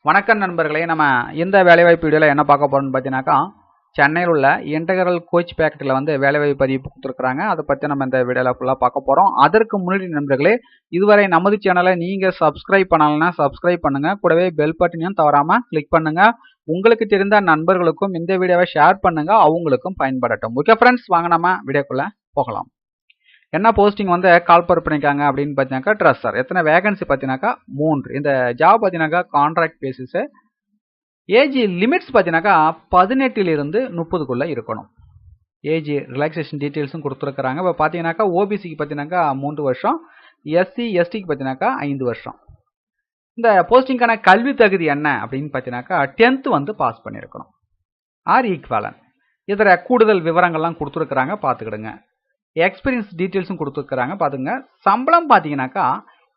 வணக்கம் நண்பர்களே, நம்ம இந்த வேலைவாய்ப்பு வீடியோவில் என்ன பார்க்க போறோம்னு பார்த்தீங்கன்னாக்கா, சென்னையில் உள்ள இன்டெகிரல் கோச் பேக்கெட்டில் வந்து வேலைவாய்ப்பு பதிவு கொடுத்துருக்காங்க. அதை பற்றி நம்ம இந்த வீடியோவில் ஃபுல்லாக பார்க்க போகிறோம். அதற்கு முன்னாடி நண்பர்களே, இதுவரை நமது சேனலை நீங்கள் சப்ஸ்கிரைப் பண்ணலைன்னா சப்ஸ்கிரைப் பண்ணுங்கள். கூடவே பெல் பட்டனையும் தவறாமல் கிளிக் பண்ணுங்கள். உங்களுக்கு தெரிந்த நண்பர்களுக்கும் இந்த வீடியோவை ஷேர் பண்ணுங்கள், அவங்களுக்கும் பயன்படட்டும். ஓகே ஃப்ரெண்ட்ஸ், வாங்க நம்ம வீடியோக்குள்ளே போகலாம். என்ன போஸ்டிங் வந்து கால்பர் பண்ணியிருக்காங்க அப்படின்னு பார்த்தீங்கன்னாக்கா, ட்ரெஸ்ஸர். எத்தனை வேகன்சி பார்த்தீங்கன்னாக்கா 3. இந்த ஜாப் பார்த்தீங்கன்னாக்கா கான்ட்ராக்ட் பேசிஸு. ஏஜ் லிமிட்ஸ் பார்த்தீங்கன்னாக்கா 18 to 30 இருக்கணும். ஏஜ் ரிலாக்ஸேஷன் டீட்டெயில்ஸும் கொடுத்துருக்குறாங்க. இப்போ பார்த்தீங்கன்னாக்கா ஓபிசிக்கு பார்த்தீங்கன்னாக்கா 3 வருஷம், எஸ்சி எஸ்டிக்கு பார்த்தீங்கன்னாக்கா 5 வருஷம். இந்த போஸ்டிங்கான கல்வி தகுதி என்ன அப்படின்னு பார்த்தீங்கன்னாக்கா 10th வந்து பாஸ் பண்ணியிருக்கணும் ஆர் ஈக்வலன். இதர கூடுதல் விவரங்கள்லாம் கொடுத்துருக்குறாங்க, பார்த்துக்கிடுங்க. எக்ஸ்பீரியன்ஸ் டீட்டெயில்ஸும் கொடுத்துருக்குறாங்க, பார்த்துங்க. சம்பளம் பார்த்தீங்கன்னாக்கா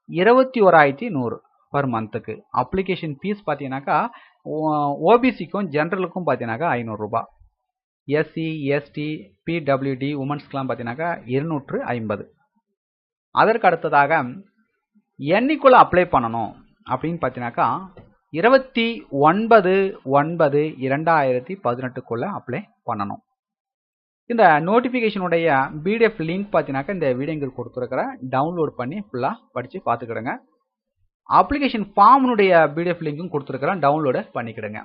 21,100 பர் மந்த்துக்கு. அப்ளிகேஷன் ஃபீஸ் பார்த்தீங்கன்னாக்கா ஓபிசிக்கும் ஜென்ரலுக்கும் பார்த்தீங்கன்னாக்கா 500 ரூபாய். எஸ்சி எஸ்டி பிடபிள்யூடி உமன்ஸ்க்கெலாம் பார்த்தீங்கன்னாக்கா 250. அதற்கு அடுத்ததாக என்னைக்குள்ள அப்ளை பண்ணணும் அப்படின்னு பார்த்தீங்கன்னாக்கா 29/9/2018 அப்ளை பண்ணணும். இந்த நோட்டிஃபிகேஷனுடைய பிடிஎஃப் லிங்க் பார்த்தீங்கன்னாக்கா இந்த வீடியோங்க கொடுத்துருக்கிறேன், டவுன்லோட் பண்ணி ஃபுல்லாக படித்து பார்த்துக்கிடுங்க. அப்ளிகேஷன் ஃபார்முடைய பிடிஎஃப் லிங்க்கும் கொடுத்துருக்கிறேன், டவுன்லோடு பண்ணிக்கிடுங்க.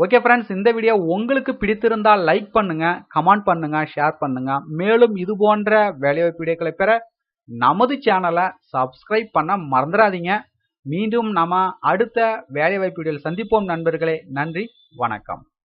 ஓகே ஃப்ரெண்ட்ஸ், இந்த வீடியோ உங்களுக்கு பிடித்திருந்தால் லைக் பண்ணுங்க, கமெண்ட் பண்ணுங்க, ஷேர் பண்ணுங்க. மேலும் இது போன்ற வேலைவாய்ப்பு வீடியோக்களை பெற நமது சேனலை சப்ஸ்கிரைப் பண்ண மறந்துடாதீங்க. மீண்டும் நம்ம அடுத்த வேலைவாய்ப்பு வீடியோவில் சந்திப்போம் நண்பர்களே. நன்றி, வணக்கம்.